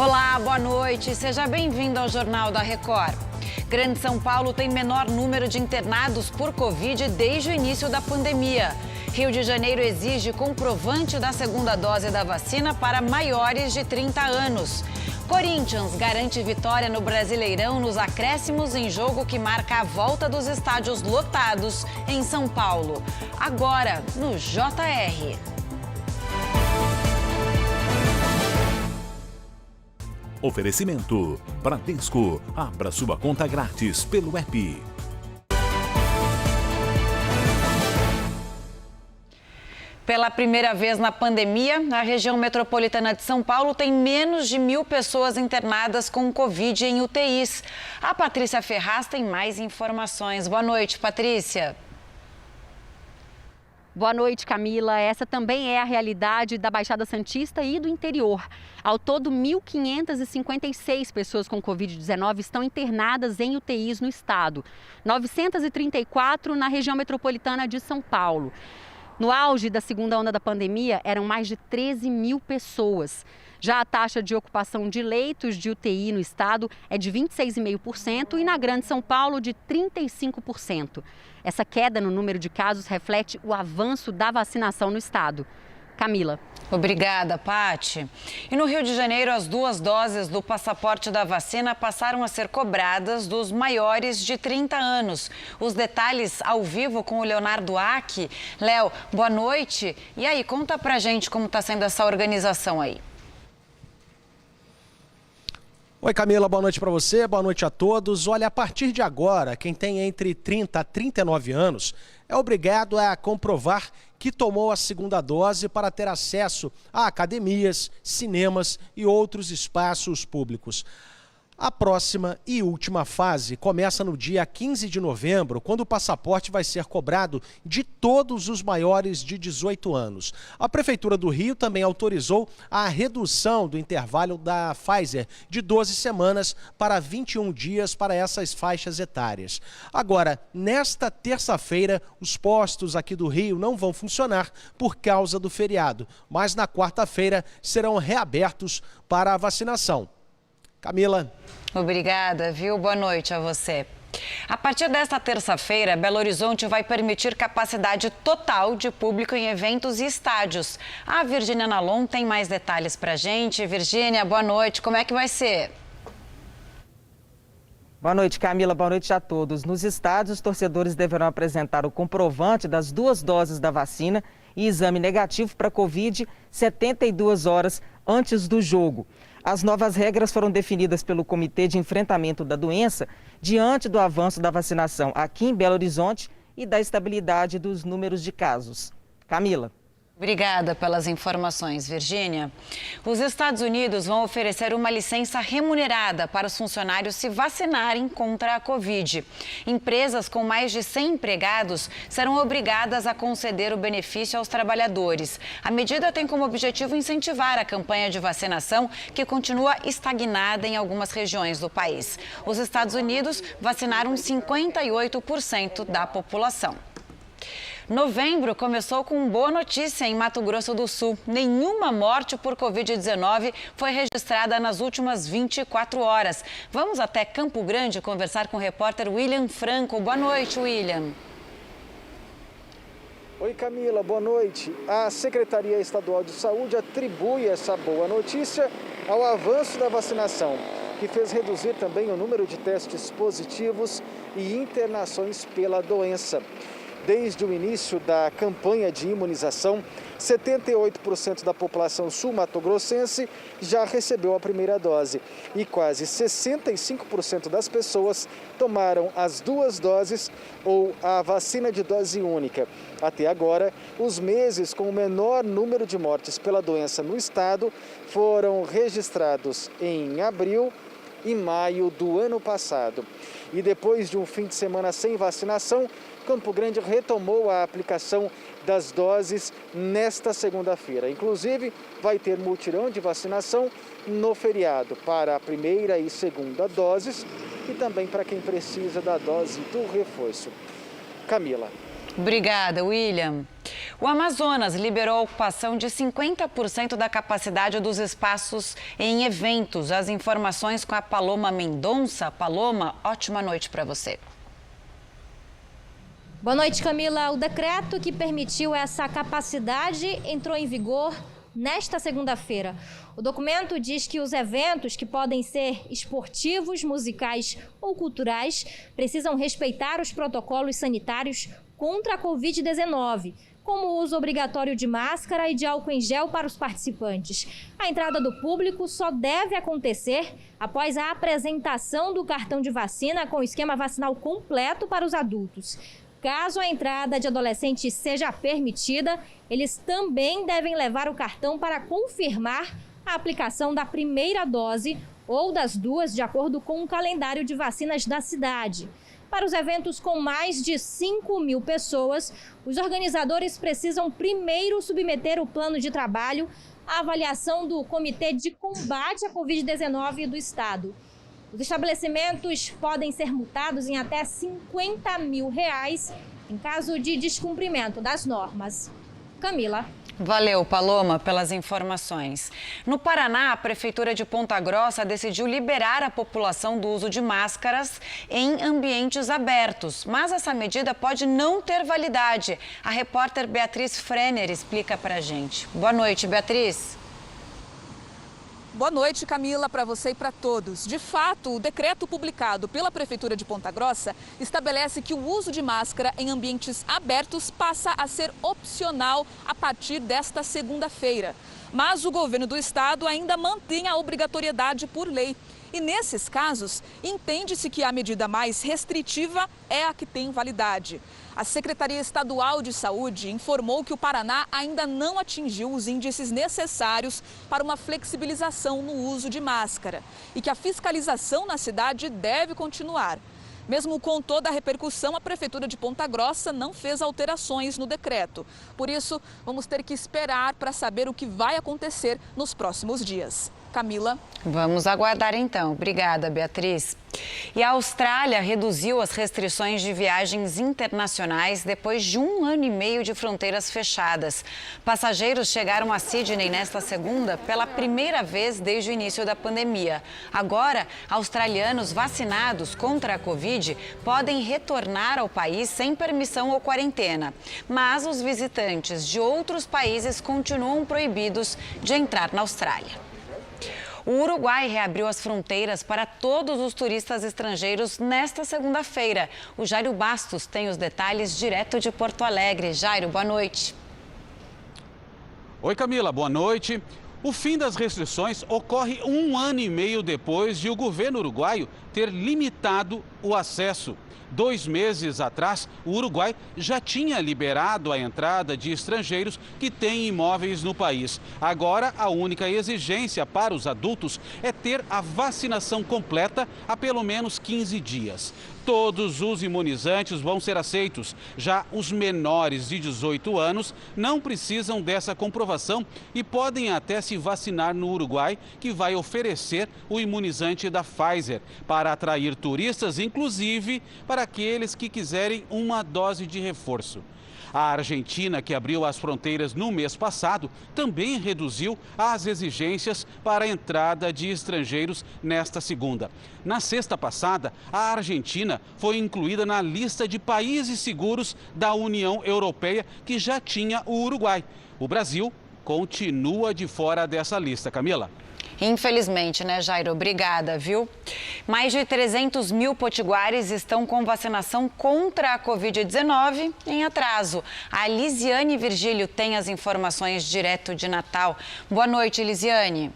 Olá, boa noite. Seja bem-vindo ao Jornal da Record. Grande São Paulo tem menor número de internados por Covid desde o início da pandemia. Rio de Janeiro exige comprovante da segunda dose da vacina para maiores de 30 anos. Corinthians garante vitória no Brasileirão nos acréscimos em jogo que marca a volta dos estádios lotados em São Paulo. Agora, no JR. Oferecimento: Bradesco. Abra sua conta grátis pelo app. Pela primeira vez na pandemia, a região metropolitana de São Paulo tem menos de 1.000 pessoas internadas com Covid em UTIs. A Patrícia Ferraz tem mais informações. Boa noite, Patrícia. Boa noite, Camila. Essa também é a realidade da Baixada Santista e do interior. Ao todo, 1.556 pessoas com Covid-19 estão internadas em UTIs no estado. 934 na região metropolitana de São Paulo. No auge da segunda onda da pandemia, eram mais de 13.000 pessoas. Já a taxa de ocupação de leitos de UTI no estado é de 26,5% e na Grande São Paulo de 35%. Essa queda no número de casos reflete o avanço da vacinação no estado. Camila. Obrigada, Pati. E no Rio de Janeiro, as 2 doses do passaporte da vacina passaram a ser cobradas dos maiores de 30 anos. Os detalhes ao vivo com o Leonardo Aque. Léo, boa noite. E aí, conta pra gente como está sendo essa organização aí. Oi, Camila, boa noite para você, boa noite a todos. Olha, a partir de agora, quem tem entre 30 a 39 anos é obrigado a comprovar que tomou a segunda dose para ter acesso a academias, cinemas e outros espaços públicos. A próxima e última fase começa no dia 15 de novembro, quando o passaporte vai ser cobrado de todos os maiores de 18 anos. A Prefeitura do Rio também autorizou a redução do intervalo da Pfizer de 12 semanas para 21 dias para essas faixas etárias. Agora, nesta terça-feira, os postos aqui do Rio não vão funcionar por causa do feriado, mas na quarta-feira serão reabertos para a vacinação. Camila. Obrigada, viu? Boa noite a você. A partir desta terça-feira, Belo Horizonte vai permitir capacidade total de público em eventos e estádios. A Virgínia Nalon tem mais detalhes pra gente. Virgínia, boa noite. Como é que vai ser? Boa noite, Camila. Boa noite a todos. Nos estádios, os torcedores deverão apresentar o comprovante das 2 doses da vacina e exame negativo para Covid 72 horas antes do jogo. As novas regras foram definidas pelo Comitê de Enfrentamento da Doença diante do avanço da vacinação aqui em Belo Horizonte e da estabilidade dos números de casos. Camila. Obrigada pelas informações, Virgínia. Os Estados Unidos vão oferecer uma licença remunerada para os funcionários se vacinarem contra a Covid. Empresas com mais de 100 empregados serão obrigadas a conceder o benefício aos trabalhadores. A medida tem como objetivo incentivar a campanha de vacinação, que continua estagnada em algumas regiões do país. Os Estados Unidos vacinaram 58% da população. Novembro começou com boa notícia em Mato Grosso do Sul. Nenhuma morte por Covid-19 foi registrada nas últimas 24 horas. Vamos até Campo Grande conversar com o repórter William Franco. Boa noite, William. Oi, Camila, boa noite. A Secretaria Estadual de Saúde atribui essa boa notícia ao avanço da vacinação, que fez reduzir também o número de testes positivos e internações pela doença. Desde o início da campanha de imunização, 78% da população sul-mato-grossense já recebeu a primeira dose e quase 65% das pessoas tomaram as 2 doses ou a vacina de dose única. Até agora, os meses com o menor número de mortes pela doença no estado foram registrados em abril e maio do ano passado. E depois de um fim de semana sem vacinação, Campo Grande retomou a aplicação das doses nesta segunda-feira. Inclusive, vai ter mutirão de vacinação no feriado para a primeira e segunda doses e também para quem precisa da dose do reforço. Camila. Obrigada, William. O Amazonas liberou a ocupação de 50% da capacidade dos espaços em eventos. As informações com a Paloma Mendonça. Paloma, ótima noite para você. Boa noite, Camila. O decreto que permitiu essa capacidade entrou em vigor nesta segunda-feira. O documento diz que os eventos que podem ser esportivos, musicais ou culturais precisam respeitar os protocolos sanitários contra a Covid-19, como o uso obrigatório de máscara e de álcool em gel para os participantes. A entrada do público só deve acontecer após a apresentação do cartão de vacina com o esquema vacinal completo para os adultos. Caso a entrada de adolescentes seja permitida, eles também devem levar o cartão para confirmar a aplicação da primeira dose ou das duas, de acordo com o calendário de vacinas da cidade. Para os eventos com mais de 5.000 pessoas, os organizadores precisam primeiro submeter o plano de trabalho à avaliação do Comitê de Combate à Covid-19 do Estado. Os estabelecimentos podem ser multados em até R$50 mil em caso de descumprimento das normas. Camila. Valeu, Paloma, pelas informações. No Paraná, a Prefeitura de Ponta Grossa decidiu liberar a população do uso de máscaras em ambientes abertos. Mas essa medida pode não ter validade. A repórter Beatriz Frenner explica pra gente. Boa noite, Beatriz. Boa noite, Camila, para você e para todos. De fato, o decreto publicado pela Prefeitura de Ponta Grossa estabelece que o uso de máscara em ambientes abertos passa a ser opcional a partir desta segunda-feira. Mas o governo do estado ainda mantém a obrigatoriedade por lei. E nesses casos, entende-se que a medida mais restritiva é a que tem validade. A Secretaria Estadual de Saúde informou que o Paraná ainda não atingiu os índices necessários para uma flexibilização no uso de máscara e que a fiscalização na cidade deve continuar. Mesmo com toda a repercussão, a Prefeitura de Ponta Grossa não fez alterações no decreto. Por isso, vamos ter que esperar para saber o que vai acontecer nos próximos dias. Camila. Vamos aguardar então. Obrigada, Beatriz. E a Austrália reduziu as restrições de viagens internacionais depois de 1 ano e meio de fronteiras fechadas. Passageiros chegaram a Sydney nesta segunda pela primeira vez desde o início da pandemia. Agora, australianos vacinados contra a Covid podem retornar ao país sem permissão ou quarentena. Mas os visitantes de outros países continuam proibidos de entrar na Austrália. O Uruguai reabriu as fronteiras para todos os turistas estrangeiros nesta segunda-feira. O Jairo Bastos tem os detalhes direto de Porto Alegre. Jairo, boa noite. Oi, Camila, boa noite. O fim das restrições ocorre 1 ano e meio depois de o governo uruguaio ter limitado o acesso. 2 meses atrás, o Uruguai já tinha liberado a entrada de estrangeiros que têm imóveis no país. Agora, a única exigência para os adultos é ter a vacinação completa há pelo menos 15 dias. Todos os imunizantes vão ser aceitos. Já os menores de 18 anos não precisam dessa comprovação e podem até se vacinar no Uruguai, que vai oferecer o imunizante da Pfizer para atrair turistas, inclusive para aqueles que quiserem uma dose de reforço. A Argentina, que abriu as fronteiras no mês passado, também reduziu as exigências para a entrada de estrangeiros nesta segunda. Na sexta passada, a Argentina foi incluída na lista de países seguros da União Europeia, que já tinha o Uruguai. O Brasil continua de fora dessa lista, Camila. Infelizmente, né, Jairo? Obrigada, viu? Mais de 300 mil potiguares estão com vacinação contra a Covid-19 em atraso. A Lisiane Virgílio tem as informações direto de Natal. Boa noite, Lisiane.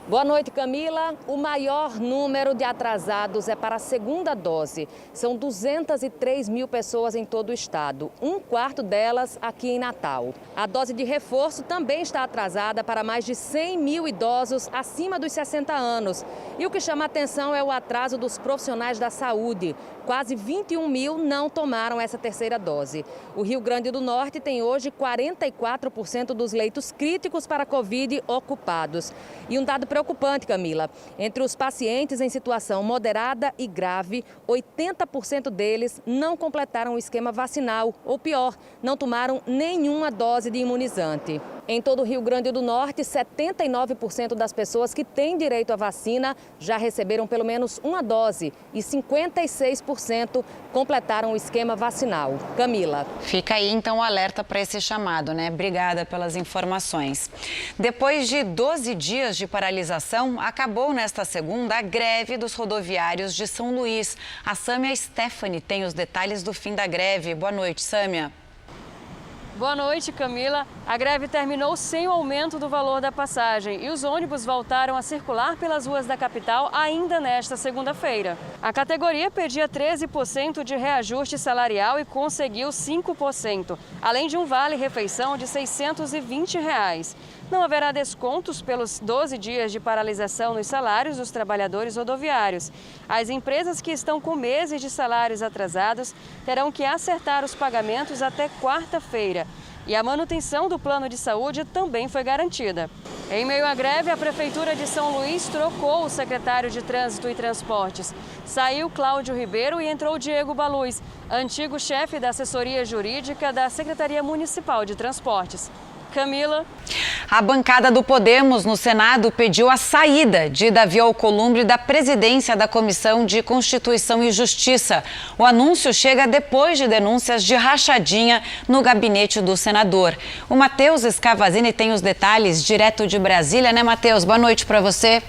Boa noite, Camila. O maior número de atrasados é para a segunda dose. São 203 mil pessoas em todo o estado, 1/4 delas aqui em Natal. A dose de reforço também está atrasada para mais de 100 mil idosos acima dos 60 anos. E o que chama a atenção é o atraso dos profissionais da saúde. Quase 21 mil não tomaram essa terceira dose. O Rio Grande do Norte tem hoje 44% dos leitos críticos para a Covid ocupados. E um dado preocupante, Camila. Entre os pacientes em situação moderada e grave, 80% deles não completaram o esquema vacinal, ou pior, não tomaram nenhuma dose de imunizante. Em todo o Rio Grande do Norte, 79% das pessoas que têm direito à vacina já receberam pelo menos uma dose e 56% completaram o esquema vacinal. Camila. Fica aí então o alerta para esse chamado, né? Obrigada pelas informações. Depois de 12 dias de paralisação, acabou nesta segunda a greve dos rodoviários de São Luís. A Sâmia Stephanie tem os detalhes do fim da greve. Boa noite, Sâmia. Boa noite, Camila. A greve terminou sem o aumento do valor da passagem e os ônibus voltaram a circular pelas ruas da capital ainda nesta segunda-feira. A categoria pedia 13% de reajuste salarial e conseguiu 5%, além de um vale-refeição de R$ 620. Não haverá descontos pelos 12 dias de paralisação nos salários dos trabalhadores rodoviários. As empresas que estão com meses de salários atrasados terão que acertar os pagamentos até quarta-feira. E a manutenção do plano de saúde também foi garantida. Em meio à greve, a Prefeitura de São Luís trocou o secretário de Trânsito e Transportes. Saiu Cláudio Ribeiro e entrou Diego Baluz, antigo chefe da assessoria jurídica da Secretaria Municipal de Transportes. Camila. A bancada do Podemos no Senado pediu a saída de Davi Alcolumbre da presidência da Comissão de Constituição e Justiça. O anúncio chega depois de denúncias de rachadinha no gabinete do senador. O Matheus Scavazini tem os detalhes direto de Brasília, né, Matheus? Boa noite para você.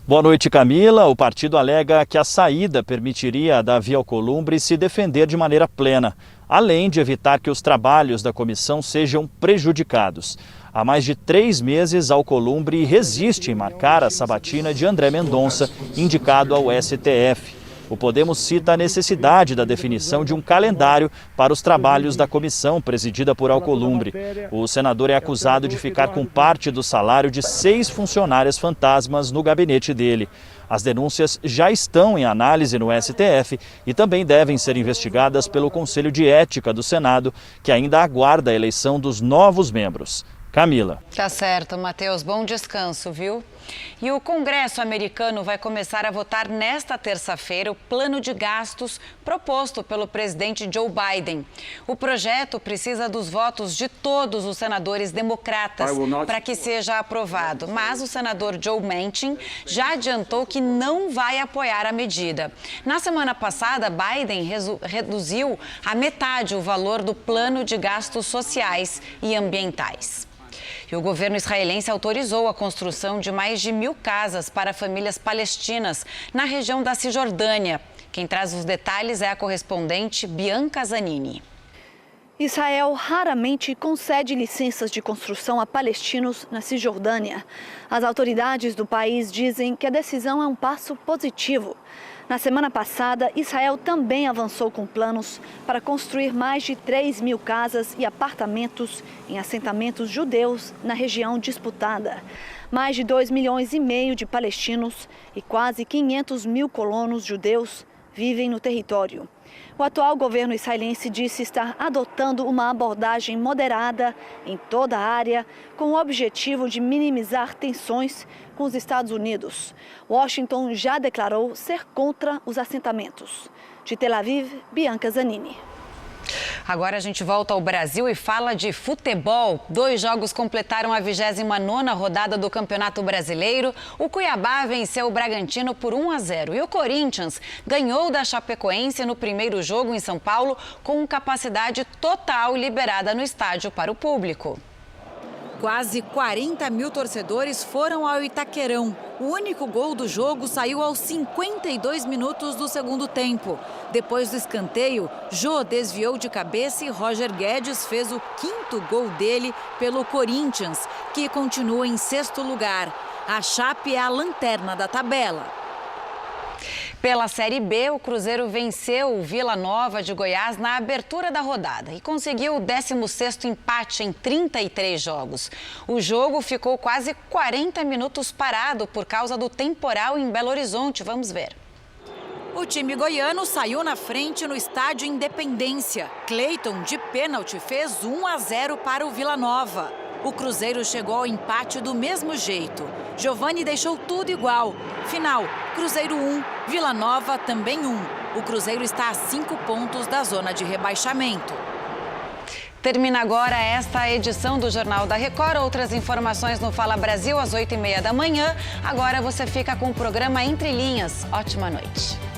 Boa noite, Camila. O partido alega que a saída permitiria a Davi Alcolumbre se defender de maneira plena, além de evitar que os trabalhos da comissão sejam prejudicados. Há mais de 3 meses, Alcolumbre resiste em marcar a sabatina de André Mendonça, indicado ao STF. O Podemos cita a necessidade da definição de um calendário para os trabalhos da comissão presidida por Alcolumbre. O senador é acusado de ficar com parte do salário de 6 funcionárias fantasmas no gabinete dele. As denúncias já estão em análise no STF e também devem ser investigadas pelo Conselho de Ética do Senado, que ainda aguarda a eleição dos novos membros. Camila. Tá certo, Matheus. Bom descanso, viu? E o Congresso americano vai começar a votar nesta terça-feira o plano de gastos proposto pelo presidente Joe Biden. O projeto precisa dos votos de todos os senadores democratas para que seja aprovado. Mas o senador Joe Manchin já adiantou que não vai apoiar a medida. Na semana passada, Biden reduziu à metade o valor do plano de gastos sociais e ambientais. E o governo israelense autorizou a construção de mais de 1.000 casas para famílias palestinas na região da Cisjordânia. Quem traz os detalhes é a correspondente Bianca Zanini. Israel raramente concede licenças de construção a palestinos na Cisjordânia. As autoridades do país dizem que a decisão é um passo positivo. Na semana passada, Israel também avançou com planos para construir mais de 3.000 casas e apartamentos em assentamentos judeus na região disputada. Mais de 2,5 milhões de palestinos e quase 500.000 colonos judeus vivem no território. O atual governo israelense disse estar adotando uma abordagem moderada em toda a área, com o objetivo de minimizar tensões com os Estados Unidos. Washington já declarou ser contra os assentamentos. De Tel Aviv, Bianca Zanini. Agora a gente volta ao Brasil e fala de futebol. 2 jogos completaram a 29ª rodada do Campeonato Brasileiro. O Cuiabá venceu o Bragantino por 1-0 e o Corinthians ganhou da Chapecoense no primeiro jogo em São Paulo com capacidade total liberada no estádio para o público. Quase 40.000 torcedores foram ao Itaquerão. O único gol do jogo saiu aos 52 minutos do segundo tempo. Depois do escanteio, Jô desviou de cabeça e Roger Guedes fez o 5º gol dele pelo Corinthians, que continua em 6º lugar. A Chape é a lanterna da tabela. Pela Série B, o Cruzeiro venceu o Vila Nova de Goiás na abertura da rodada e conseguiu o 16º empate em 33 jogos. O jogo ficou quase 40 minutos parado por causa do temporal em Belo Horizonte. Vamos ver. O time goiano saiu na frente no estádio Independência. Cleiton, de pênalti, fez 1-0 para o Vila Nova. O Cruzeiro chegou ao empate do mesmo jeito. Giovani deixou tudo igual. Final, Cruzeiro 1, Vila Nova também 1. O Cruzeiro está a 5 pontos da zona de rebaixamento. Termina agora esta edição do Jornal da Record. Outras informações no Fala Brasil às 8h30 da manhã. Agora você fica com o programa Entre Linhas. Ótima noite.